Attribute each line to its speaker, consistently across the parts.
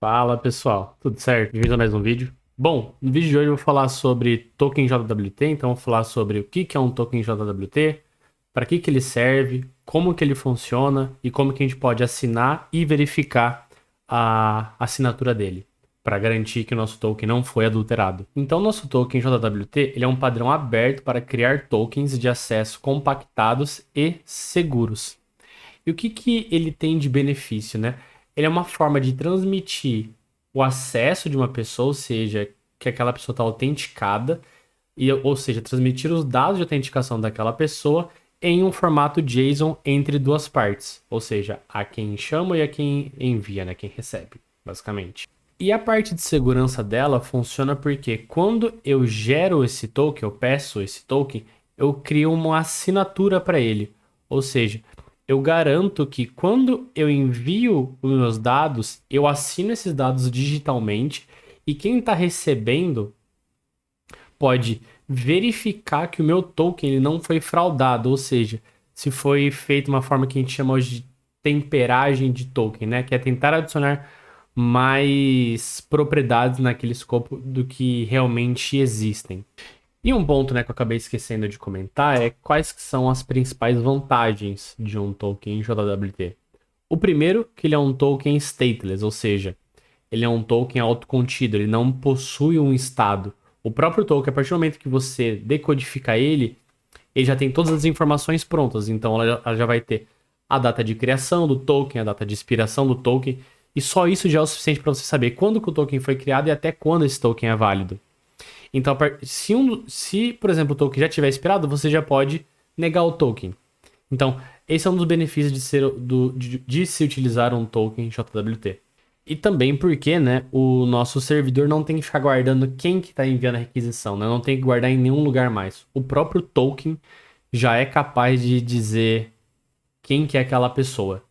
Speaker 1: Fala pessoal, tudo certo? Bem-vindo a mais um vídeo. Bom, no vídeo de hoje eu vou falar sobre token JWT, então eu vou falar sobre o que é um token JWT, para que ele serve, como que ele funciona e como que a gente pode assinar e verificar a assinatura dele, para garantir que o nosso token não foi adulterado. Então, nosso token JWT ele é um padrão aberto para criar tokens de acesso compactados e seguros. E o que ele tem de benefício, né? Ele é uma forma de transmitir o acesso de uma pessoa, ou seja, que aquela pessoa está autenticada, ou seja, transmitir os dados de autenticação daquela pessoa em um formato JSON entre duas partes, ou seja, a quem chama e a quem envia, né? Quem recebe, basicamente. E a parte de segurança dela funciona porque quando eu gero esse token, eu peço esse token, eu crio uma assinatura para ele. Ou seja, eu garanto que quando eu envio os meus dados, eu assino esses dados digitalmente e quem está recebendo pode verificar que o meu token ele não foi fraudado, ou seja, se foi feito uma forma que a gente chama hoje de temperagem de token, né? Que é tentar adicionar mais propriedades naquele escopo do que realmente existem. E um ponto, né, que eu acabei esquecendo de comentar é quais que são as principais vantagens de um token JWT. O primeiro, que ele é um token stateless, ou seja, ele é um token autocontido, ele não possui um estado. O próprio token, a partir do momento que você decodifica ele, ele já tem todas as informações prontas. Então ela já vai ter a data de criação do token, a data de expiração do token, e só isso já é o suficiente para você saber quando que o token foi criado e até quando esse token é válido. Então, se por exemplo, o token já tiver expirado, você já pode negar o token. Então, esse é um dos benefícios de se utilizar um token JWT. E também porque, né, o nosso servidor não tem que ficar guardando quem que está enviando a requisição, né? Não tem que guardar em nenhum lugar mais. O próprio token já é capaz de dizer quem que é aquela pessoa.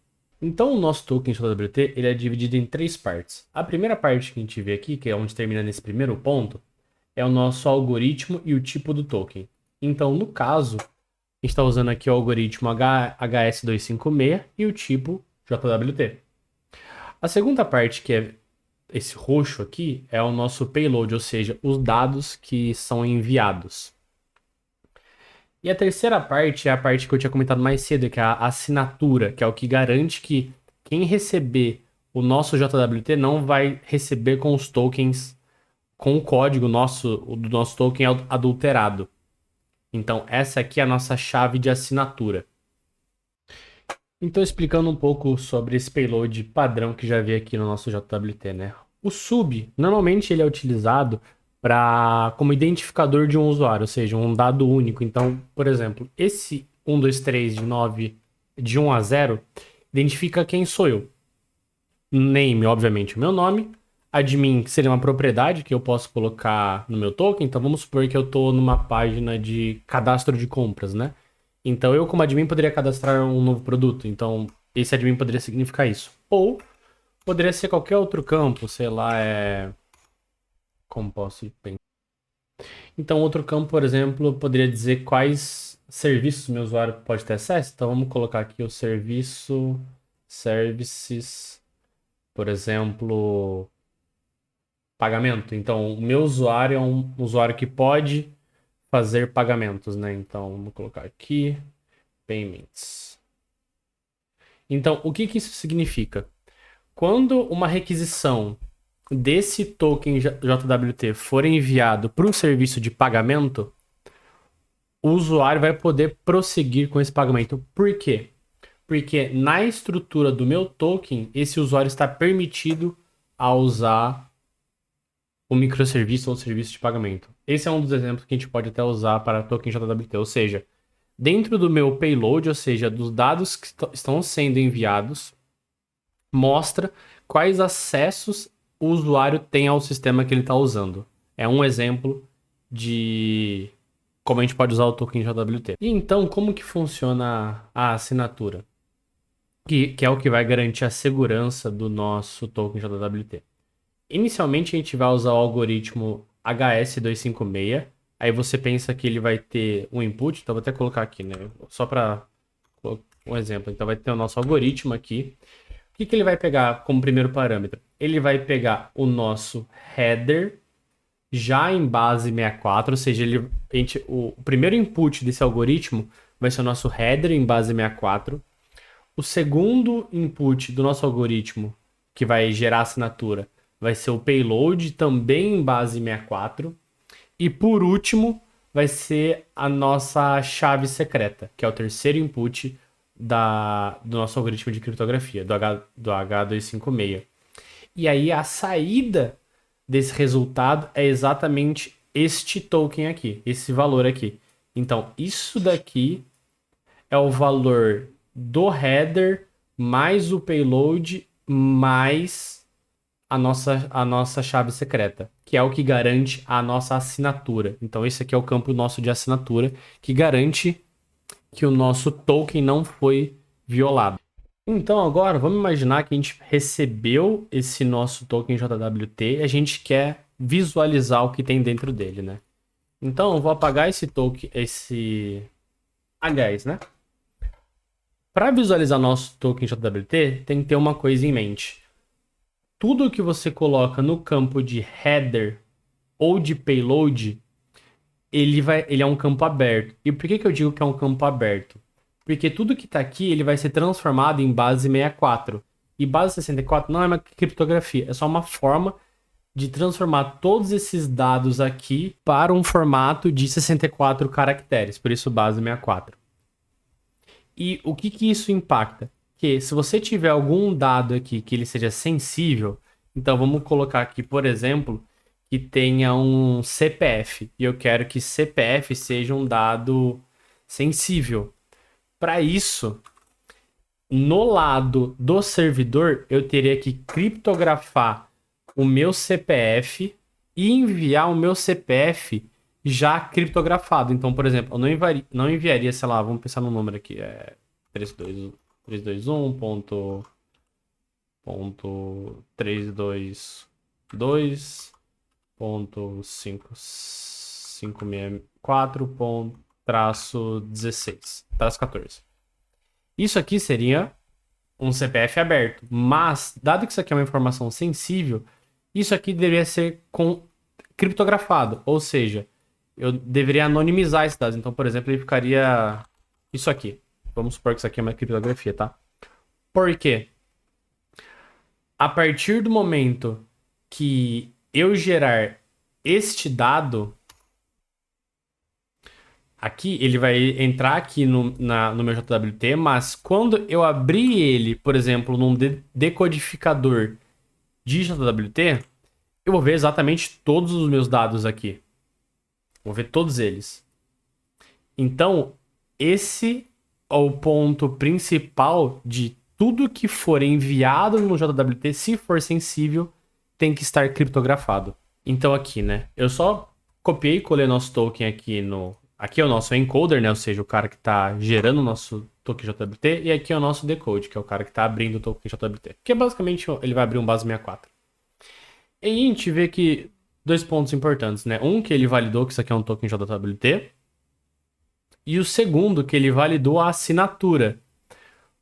Speaker 1: Então, o nosso token JWT ele é dividido em três partes. A primeira parte que a gente vê aqui, que é onde termina nesse primeiro ponto, é o nosso algoritmo e o tipo do token. Então, no caso, a gente está usando aqui o algoritmo HS256 e o tipo JWT. A segunda parte, que é esse roxo aqui, é o nosso payload, ou seja, os dados que são enviados. E a terceira parte é a parte que eu tinha comentado mais cedo, que é a assinatura, que é o que garante que quem receber o nosso JWT não vai receber com os tokens, com o código do nosso token adulterado. Então, essa aqui é a nossa chave de assinatura. Então, explicando um pouco sobre esse payload padrão que já veio aqui no nosso JWT, né? O sub, normalmente ele é utilizado como identificador de um usuário, ou seja, um dado único. Então, por exemplo, esse 123 de 9 de 1 a 0 identifica quem sou eu. Name, obviamente, o meu nome. Admin, que seria uma propriedade que eu posso colocar no meu token. Então, vamos supor que eu estou numa página de cadastro de compras, né? Então, eu, como admin, poderia cadastrar um novo produto. Então, esse admin poderia significar isso. Ou poderia ser qualquer outro campo, sei lá, como posso pensar? Então, outro campo, por exemplo, poderia dizer quais serviços meu usuário pode ter acesso. Então, vamos colocar aqui o services, por exemplo, pagamento. Então, o meu usuário é um usuário que pode fazer pagamentos, né? Então, vamos colocar aqui, payments. Então, o que que isso significa? Quando uma requisição desse token JWT for enviado para um serviço de pagamento, o usuário vai poder prosseguir com esse pagamento. Por quê? Porque na estrutura do meu token, esse usuário está permitido a usar o microserviço ou serviço de pagamento. Esse é um dos exemplos que a gente pode até usar para token JWT, ou seja, dentro do meu payload, ou seja, dos dados que estão sendo enviados, mostra quais acessos o usuário tem ao sistema que ele está usando. É um exemplo de como a gente pode usar o token JWT. E então, como que funciona a assinatura? Que é o que vai garantir a segurança do nosso token JWT. Inicialmente, a gente vai usar o algoritmo HS256. Aí você pensa que ele vai ter um input, então vou até colocar aqui, né? Só para um exemplo. Então vai ter o nosso algoritmo aqui, que ele vai pegar como primeiro parâmetro? Ele vai pegar o nosso header já em base 64, ou seja, o primeiro input desse algoritmo vai ser o nosso header em base 64. O segundo input do nosso algoritmo, que vai gerar assinatura, vai ser o payload, também em base 64. E por último, vai ser a nossa chave secreta, que é o terceiro input do nosso algoritmo de criptografia, do H256. E aí a saída desse resultado é exatamente este token aqui, esse valor aqui. Então, isso daqui é o valor do header mais o payload mais a nossa chave secreta, que é o que garante a nossa assinatura. Então, esse aqui é o campo nosso de assinatura, que garante que o nosso token não foi violado. Então, agora, vamos imaginar que a gente recebeu esse nosso token JWT e a gente quer visualizar o que tem dentro dele, né? Então, eu vou apagar esse token, Aliás, né? Para visualizar nosso token JWT, tem que ter uma coisa em mente. Tudo que você coloca no campo de header ou de payload, ele é um campo aberto. E por que eu digo que é um campo aberto? Porque tudo que está aqui ele vai ser transformado em base 64. E base 64 não é uma criptografia, é só uma forma de transformar todos esses dados aqui para um formato de 64 caracteres, por isso base 64. E o que isso impacta? Que se você tiver algum dado aqui que ele seja sensível, então vamos colocar aqui, por exemplo, que tenha um CPF, e eu quero que CPF seja um dado sensível. Para isso, no lado do servidor, eu teria que criptografar o meu CPF e enviar o meu CPF já criptografado. Então, por exemplo, eu não enviaria, sei lá, vamos pensar no número aqui, 321.322.564.-16, 14. Isso aqui seria um CPF aberto, mas, dado que isso aqui é uma informação sensível, isso aqui deveria ser criptografado, ou seja, eu deveria anonimizar esses dados. Então, por exemplo, ele ficaria isso aqui. Vamos supor que isso aqui é uma criptografia, tá? Por quê? A partir do momento que eu gerar este dado, aqui ele vai entrar aqui no meu JWT, mas quando eu abrir ele, por exemplo, num decodificador de JWT, eu vou ver exatamente todos os meus dados aqui. Vou ver todos eles. Então, esse é o ponto principal de tudo que for enviado no JWT, se for sensível, tem que estar criptografado. Então aqui, né? Eu só copiei e colei nosso token aqui no... Aqui é o nosso encoder, né? Ou seja, o cara que está gerando o nosso token JWT. E aqui é o nosso decode, que é o cara que está abrindo o token JWT. Que é basicamente, ele vai abrir um base 64. E a gente vê que dois pontos importantes, né? Um, que ele validou que isso aqui é um token JWT. E o segundo, que ele validou a assinatura.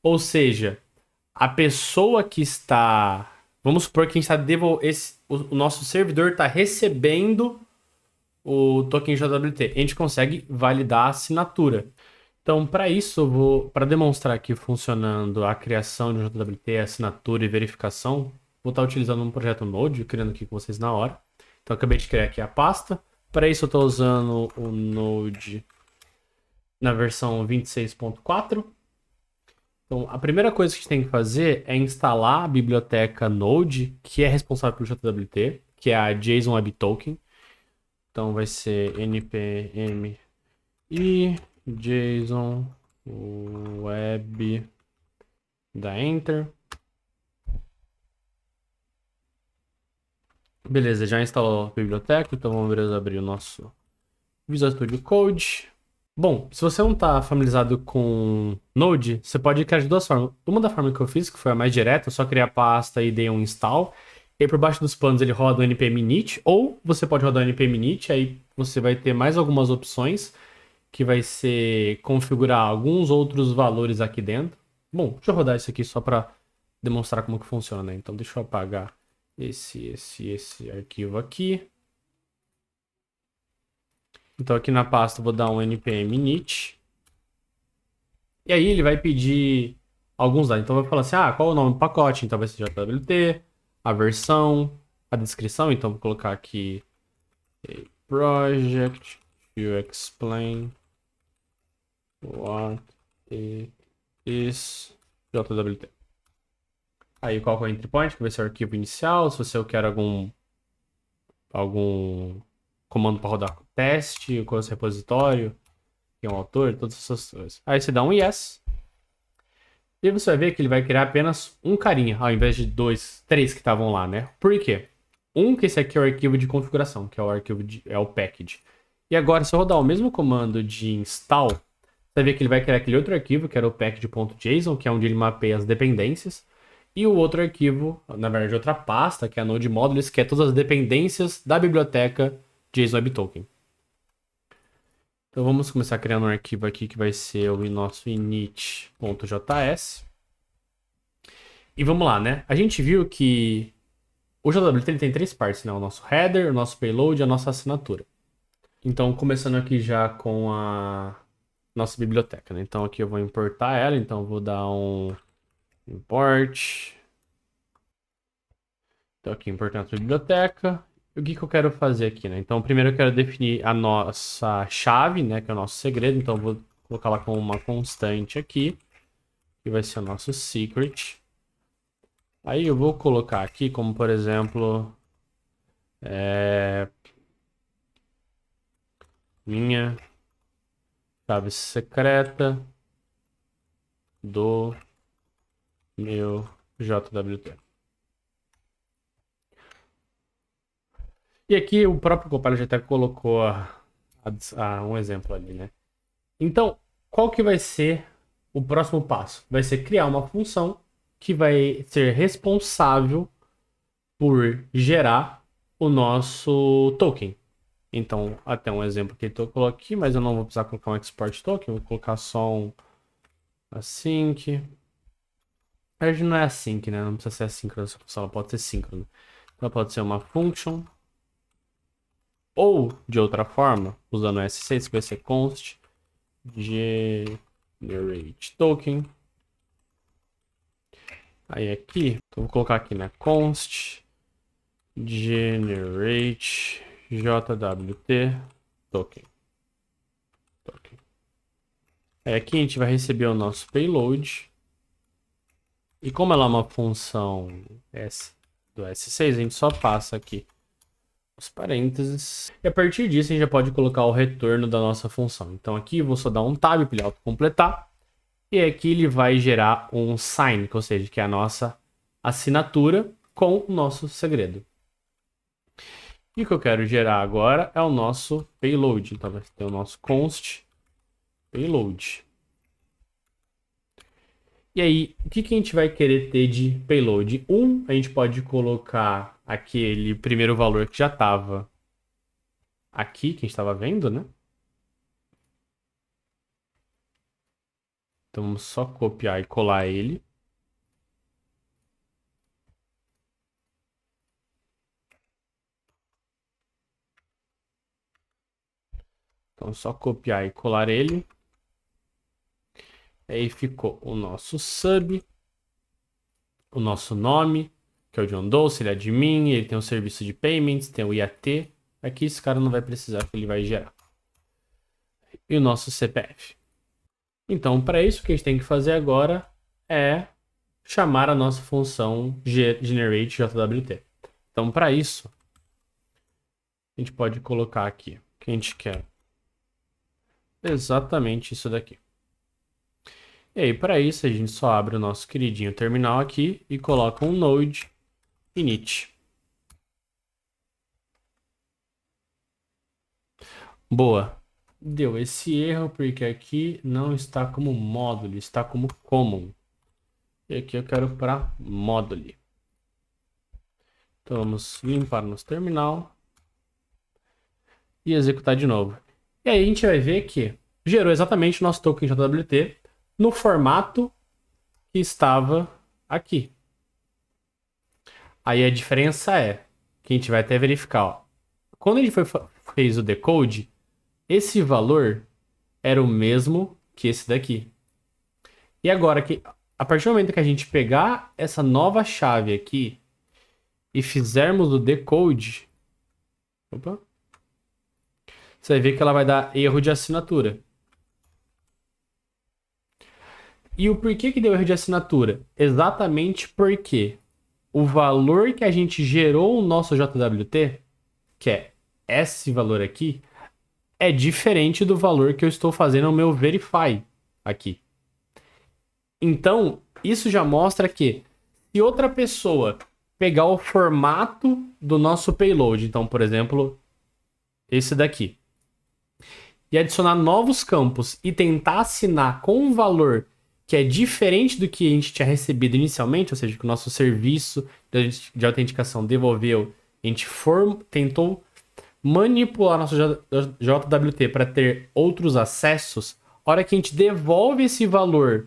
Speaker 1: Ou seja, a pessoa que está... Vamos supor que a gente está o nosso servidor está recebendo o token JWT. A gente consegue validar a assinatura. Então, para isso, para demonstrar aqui funcionando a criação de um JWT, assinatura e verificação, vou estar utilizando um projeto Node, criando aqui com vocês na hora. Então, eu acabei de criar aqui a pasta. Para isso, eu estou usando o Node na versão 26.4. Então, a primeira coisa que a gente tem que fazer é instalar a biblioteca Node, que é responsável pelo JWT, que é a JSON Web Token. Então, vai ser npm e JSON Web, dá Enter. Beleza, já instalou a biblioteca, então vamos abrir o nosso Visual Studio Code. Bom, se você não está familiarizado com Node, você pode criar de duas formas. Uma da forma que eu fiz, que foi a mais direta, eu só criei a pasta e dei um install. E aí por baixo dos panos ele roda o npm init, ou você pode rodar o npm init, aí você vai ter mais algumas opções, que vai ser configurar alguns outros valores aqui dentro. Bom, deixa eu rodar isso aqui só para demonstrar como que funciona, né? Então deixa eu apagar esse arquivo aqui. Então aqui na pasta eu vou dar um npm init. E aí ele vai pedir alguns dados. Então vai falar assim, qual é o nome do pacote? Então vai ser JWT, a versão, a descrição. Então vou colocar aqui project to explain what it is JWT. Aí qual que é o entry point, que vai ser o arquivo inicial. Se você quer algum comando para rodar teste, qual é o repositório, quem é o autor, todas essas coisas. Aí você dá um yes. E você vai ver que ele vai criar apenas um carinha, ao invés de três que estavam lá, né? Por quê? Que esse aqui é o arquivo de configuração, que é o arquivo é o package. E agora, se eu rodar o mesmo comando de install, você vai ver que ele vai criar aquele outro arquivo, que era o package.json, que é onde ele mapeia as dependências. E o outro arquivo, na verdade, outra pasta, que é a Node Modules, que é todas as dependências da biblioteca JSON Web Token. Então vamos começar criando um arquivo aqui que vai ser o nosso init.js. E vamos lá, né? A gente viu que o JWT ele tem três partes, né? O nosso header, o nosso payload e a nossa assinatura. Então, começando aqui já com a nossa biblioteca, né? Então aqui eu vou importar ela, então eu vou dar um import. Então aqui importar a nossa biblioteca. E o que eu quero fazer aqui, né? Então primeiro eu quero definir a nossa chave, né? Que é o nosso segredo. Então eu vou colocar ela como uma constante aqui. Que vai ser o nosso secret. Aí eu vou colocar aqui como, por exemplo, minha chave secreta do meu JWT. E aqui o próprio Copilot já até colocou um exemplo ali, né? Então, qual que vai ser o próximo passo? Vai ser criar uma função que vai ser responsável por gerar o nosso token. Então, até um exemplo que ele colocou aqui, mas eu não vou precisar colocar um export token, vou colocar só um async. A gente não é async, né? Não precisa ser assíncrono, essa função ela pode ser síncrona. Ela pode ser uma function. Ou, de outra forma, usando o S6, que vai ser const generate token. Aí aqui, então vou colocar aqui, né? Const generate JWT token. Aí aqui a gente vai receber o nosso payload. E como ela é uma função do S6, a gente só passa aqui os parênteses. E a partir disso a gente já pode colocar o retorno da nossa função. Então aqui eu vou só dar um tab para ele autocompletar. E aqui ele vai gerar um sign, ou seja, que é a nossa assinatura com o nosso segredo. E o que eu quero gerar agora é o nosso payload. Então vai ter o nosso const payload. E aí, o que a gente vai querer ter de payload? A gente pode colocar aquele primeiro valor que já estava aqui, que a gente estava vendo, né? Então vamos só copiar e colar ele. Então só copiar e colar ele. Aí ficou o nosso sub, o nosso nome, que é o John Doe, ele é admin, ele tem um serviço de payments, tem o IAT. Aqui esse cara não vai precisar, que ele vai gerar. E o nosso CPF. Então, para isso, o que a gente tem que fazer agora é chamar a nossa função GenerateJWT. Então, para isso, a gente pode colocar aqui que a gente quer exatamente isso daqui. E aí, para isso, a gente só abre o nosso queridinho terminal aqui e coloca um node init. Boa. Deu esse erro porque aqui não está como módulo, está como common. E aqui eu quero para módulo. Então vamos limpar nosso terminal e executar de novo. E aí a gente vai ver que gerou exatamente o nosso token JWT no formato que estava aqui. Aí a diferença é que a gente vai até verificar, ó. Quando a gente fez o decode, esse valor era o mesmo que esse daqui. E agora, a partir do momento que a gente pegar essa nova chave aqui e fizermos o decode, opa, você vai ver que ela vai dar erro de assinatura. E o porquê que deu erro de assinatura? Exatamente porque o valor que a gente gerou o nosso JWT, que é esse valor aqui, é diferente do valor que eu estou fazendo no meu verify aqui. Então, isso já mostra que se outra pessoa pegar o formato do nosso payload, então, por exemplo, esse daqui, e adicionar novos campos e tentar assinar com um valor que é diferente do que a gente tinha recebido inicialmente, ou seja, que o nosso serviço de autenticação devolveu, a gente tentou manipular nosso JWT para ter outros acessos, a hora que a gente devolve esse valor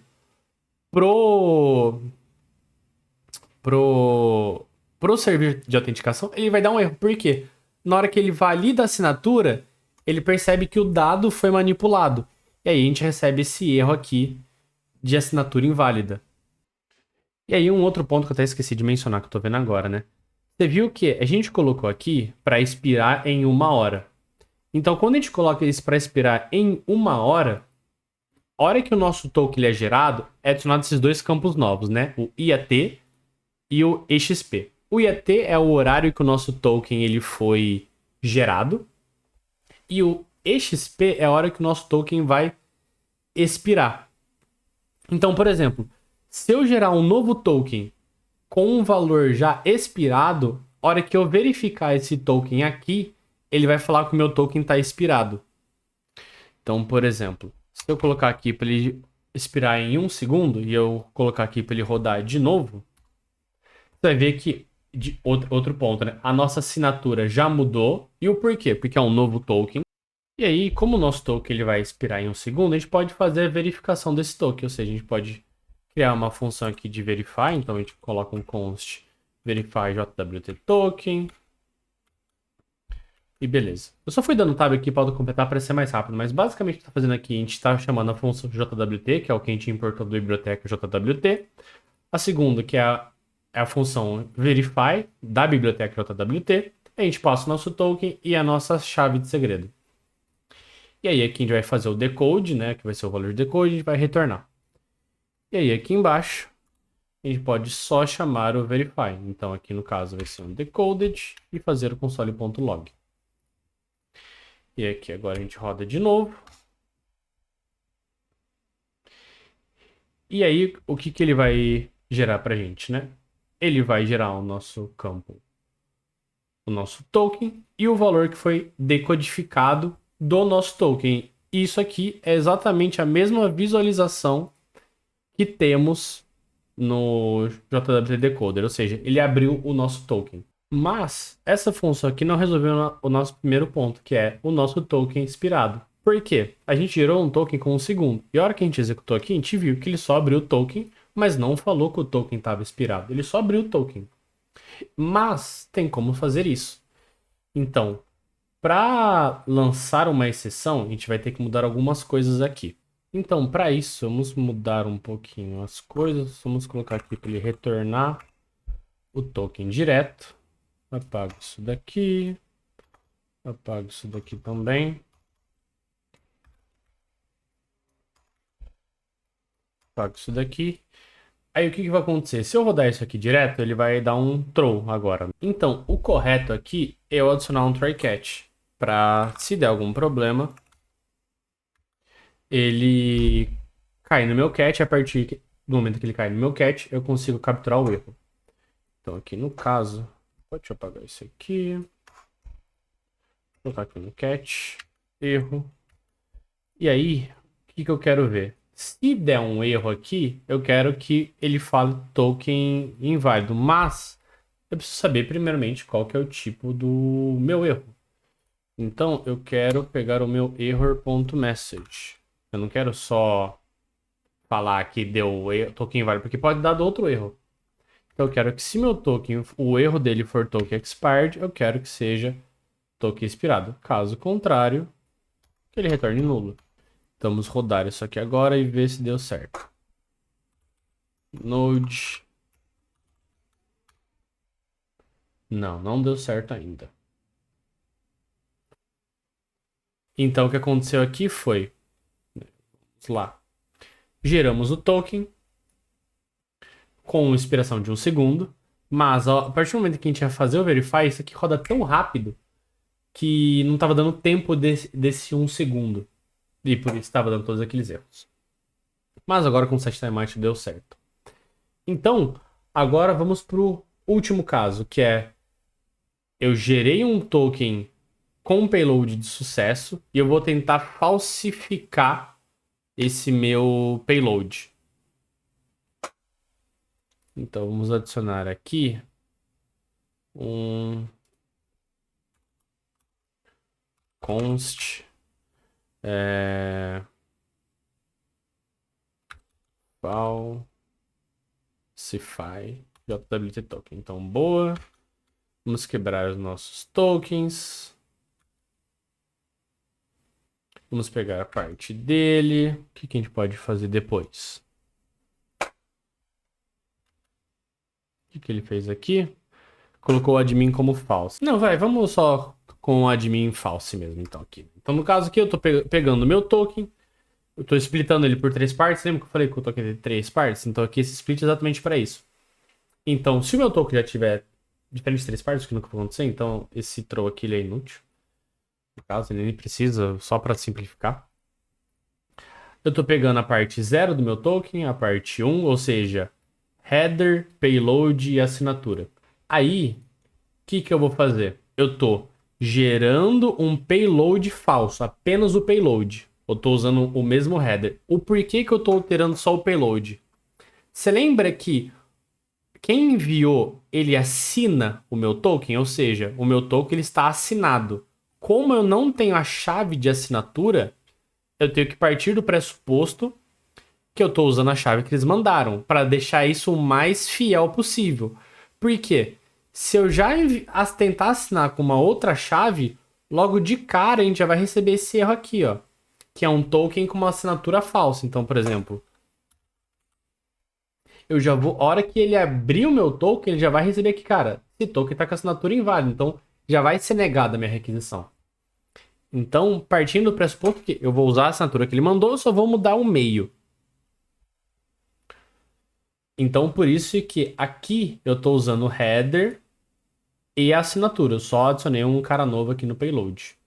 Speaker 1: pro serviço de autenticação, ele vai dar um erro. Por quê? Na hora que ele valida a assinatura, ele percebe que o dado foi manipulado. E aí a gente recebe esse erro aqui de assinatura inválida. E aí um outro ponto que eu até esqueci de mencionar, que eu tô vendo agora, né? Você viu que a gente colocou aqui para expirar em 1 hora. Então, quando a gente coloca isso para expirar em 1 hora, a hora que o nosso token ele é gerado, é adicionado esses dois campos novos, né? O IAT e o EXP. O IAT é o horário que o nosso token ele foi gerado. E o EXP é a hora que o nosso token vai expirar. Então, por exemplo, se eu gerar um novo token com um valor já expirado, a hora que eu verificar esse token aqui, ele vai falar que o meu token está expirado. Então, por exemplo, se eu colocar aqui para ele expirar em 1 segundo e eu colocar aqui para ele rodar de novo, você vai ver que, outro ponto, né? A nossa assinatura já mudou. E o porquê? Porque é um novo token. E aí, como o nosso token ele vai expirar em 1 segundo, a gente pode fazer a verificação desse token. Ou seja, a gente pode criar uma função aqui de verify. Então, a gente coloca um const verify JWT token. E beleza. Eu só fui dando tab aqui para completar para ser mais rápido. Mas basicamente o que está fazendo aqui, a gente está chamando a função JWT, que é o que a gente importou da biblioteca JWT. A segunda, que é a função verify da biblioteca JWT. A gente passa o nosso token e a nossa chave de segredo. E aí aqui a gente vai fazer o decode, né, que vai ser o valor de decode, a gente vai retornar. E aí aqui embaixo a gente pode só chamar o verify. Então aqui no caso vai ser um decoded e fazer o console.log. E aqui agora a gente roda de novo. E aí o que ele vai gerar pra gente, né? Ele vai gerar o nosso campo, o nosso token e o valor que foi decodificado do nosso token. Isso aqui é exatamente a mesma visualização que temos no JWT Decoder, ou seja, ele abriu o nosso token. Mas essa função aqui não resolveu o nosso primeiro ponto, que é o nosso token expirado. Por quê? A gente gerou um token com 1 segundo. E a hora que a gente executou aqui, a gente viu que ele só abriu o token, mas não falou que o token estava expirado. Ele só abriu o token. Mas tem como fazer isso. Então, para lançar uma exceção, a gente vai ter que mudar algumas coisas aqui. Então, para isso, vamos mudar um pouquinho as coisas. Vamos colocar aqui para ele retornar o token direto. Apago isso daqui. Apago isso daqui também. Apago isso daqui. Aí o que vai acontecer? Se eu rodar isso aqui direto, ele vai dar um throw agora. Então, o correto aqui é eu adicionar um try catch. Para, se der algum problema, ele cai no meu catch. A partir do momento que ele cai no meu catch, eu consigo capturar o erro. Então aqui no caso, deixa eu apagar isso aqui. Vou colocar aqui no catch, erro. E aí, o que eu quero ver? Se der um erro aqui, eu quero que ele fale token inválido. Mas eu preciso saber primeiramente qual que é o tipo do meu erro. Então eu quero pegar o meu error.message. Eu não quero só falar que deu token inválido, porque pode dar outro erro. Então eu quero que se meu token, o erro dele for token expired, eu quero que seja token expirado. Caso contrário, que ele retorne nulo. Então, vamos rodar isso aqui agora e ver se deu certo. Node. Não deu certo ainda. Então, o que aconteceu aqui foi... Vamos lá. Geramos o token com expiração de 1 segundo. Mas, a partir do momento que a gente ia fazer o verify, isso aqui roda tão rápido que não estava dando tempo desse 1 segundo. E por isso estava dando todos aqueles erros. Mas agora com o set timeout deu certo. Então, agora vamos para o último caso, que é... Eu gerei um token com payload de sucesso e eu vou tentar falsificar esse meu payload. Então vamos adicionar aqui um const falsify JWT token. Então boa. Vamos quebrar os nossos tokens. Vamos pegar a parte dele. O que a gente pode fazer depois? O que ele fez aqui? Colocou o admin como false. Não, vamos só com o admin false mesmo, então, aqui. Então, no caso aqui, eu tô pegando o meu token, eu tô splitando ele por 3 partes. Lembra que eu falei que o token tem 3 partes? Então, aqui esse split é exatamente para isso. Então, se o meu token já tiver diferentes de 3 partes, o que nunca vai acontecer, então esse throw aqui ele é inútil. No caso, ele nem precisa, só para simplificar. Eu tô pegando a parte 0 do meu token, a parte 1, ou seja, header, payload e assinatura. Aí, o que eu vou fazer? Eu tô gerando um payload falso, apenas o payload. Eu tô usando o mesmo header. O porquê que eu tô alterando só o payload? Você lembra que quem enviou, ele assina o meu token? Ou seja, o meu token ele está assinado. Como eu não tenho a chave de assinatura, eu tenho que partir do pressuposto que eu estou usando a chave que eles mandaram, para deixar isso o mais fiel possível. Por quê? Se eu já tentar assinar com uma outra chave, logo de cara a gente já vai receber esse erro aqui, ó. Que é um token com uma assinatura falsa. Então, por exemplo, eu já vou... A hora que ele abrir o meu token, ele já vai receber aqui, cara, esse token tá com assinatura inválida. Então, já vai ser negada a minha requisição. Então, partindo do pressuposto que eu vou usar a assinatura que ele mandou, eu só vou mudar o meio. Então, por isso que aqui eu estou usando o header e a assinatura. Eu só adicionei um cara novo aqui no payload.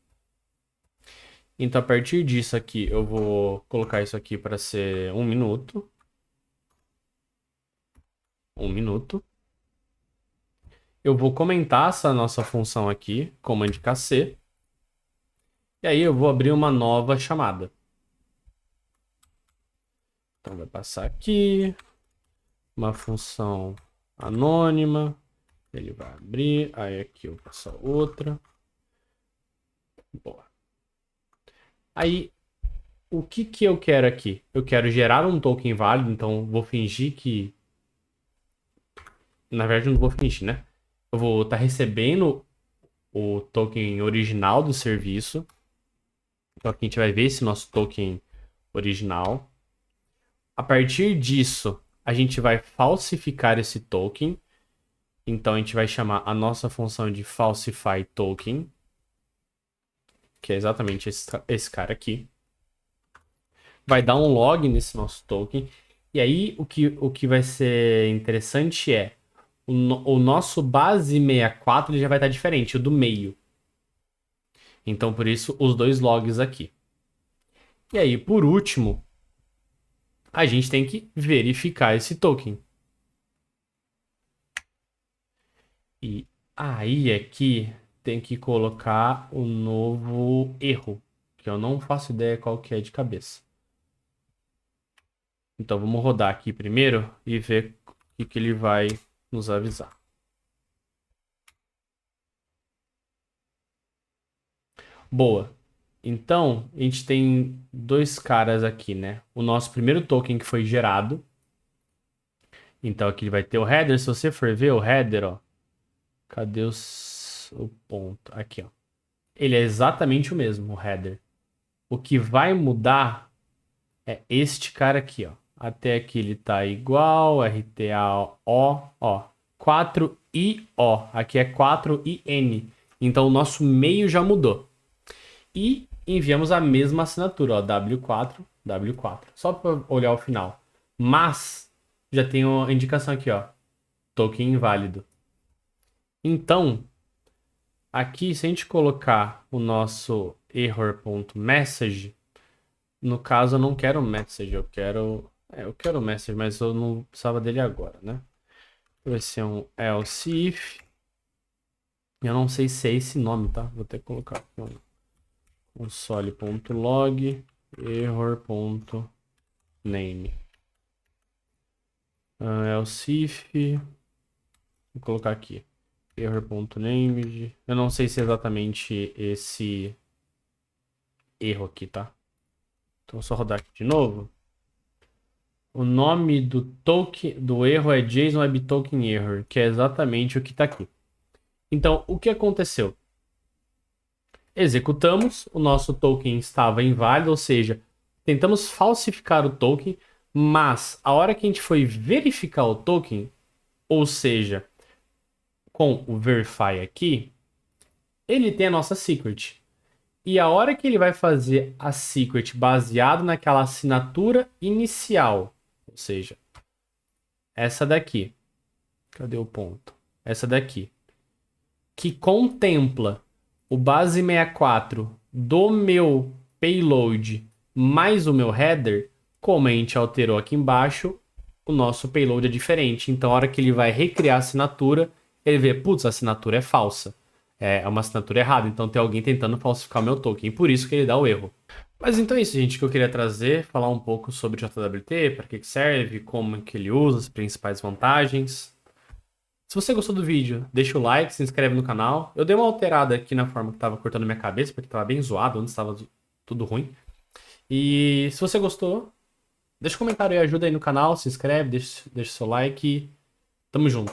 Speaker 1: Então, a partir disso aqui, eu vou colocar isso aqui para ser 1 minuto. 1 minuto. Eu vou comentar essa nossa função aqui, command KC. E aí eu vou abrir uma nova chamada. Então, vai passar aqui uma função anônima. Ele vai abrir. Aí aqui eu passo outra. Boa. Aí, o que eu quero aqui? Eu quero gerar um token válido, então vou fingir que... Na verdade, eu não vou fingir, né? Eu vou estar recebendo o token original do serviço. Então aqui a gente vai ver esse nosso token original. A partir disso, a gente vai falsificar esse token. Então a gente vai chamar a nossa função de falsify token, que é exatamente esse cara aqui. Vai dar um log nesse nosso token. E aí o que vai ser interessante é o nosso base 64 ele já vai estar diferente, o do meio. Então por isso os dois logs aqui. E aí por último, a gente tem que verificar esse token. E aí aqui tem que colocar o novo erro, que eu não faço ideia qual que é de cabeça. Então vamos rodar aqui primeiro e ver o que ele vai nos avisar. Boa. Então, a gente tem dois caras aqui, né? O nosso primeiro token que foi gerado Então aqui vai ter o header. Se você for ver o header, ó. Cadê o ponto? Aqui, ó. Ele é exatamente o mesmo, o header. O que vai mudar é este cara aqui, ó. Até aqui ele tá igual, RTAO, ó. 4IO. Aqui é 4IN. Então o nosso meio já mudou. E enviamos a mesma assinatura, ó. W4, W4. Só para olhar o final. Mas já tem a indicação aqui, ó. Token inválido. Então, aqui, se a gente colocar o nosso error.message, no caso eu não quero message, eu quero message, mas eu não precisava dele agora, né? Vai ser um else if. Eu não sei se é esse nome, tá? Vou até colocar aqui um console.log error.name. Else if. Vou colocar aqui error.named. Eu não sei se é exatamente esse erro aqui, tá? Então só rodar aqui de novo. O nome do token do erro é JSON Web Token Error, que é exatamente o que está aqui. Então, o que aconteceu? Executamos, o nosso token estava inválido, ou seja, tentamos falsificar o token, mas a hora que a gente foi verificar o token, ou seja, com o verify aqui, ele tem a nossa secret. E a hora que ele vai fazer a secret baseado naquela assinatura inicial, ou seja, essa daqui. Cadê o ponto? Essa daqui. Que contempla o base 64 do meu payload mais o meu header. Como a gente alterou aqui embaixo, o nosso payload é diferente. Então, a hora que ele vai recriar a assinatura, ele vê, putz, a assinatura é falsa. É uma assinatura errada. Então, tem alguém tentando falsificar o meu token. Por isso que ele dá o erro. Mas então é isso, gente, que eu queria trazer, falar um pouco sobre JWT, para que serve, como que ele usa, as principais vantagens. Se você gostou do vídeo, deixa o like, se inscreve no canal. Eu dei uma alterada aqui na forma que estava cortando minha cabeça, porque estava bem zoado, antes estava tudo ruim. E se você gostou, deixa um comentário e ajuda aí no canal, se inscreve, deixa seu like. Tamo junto.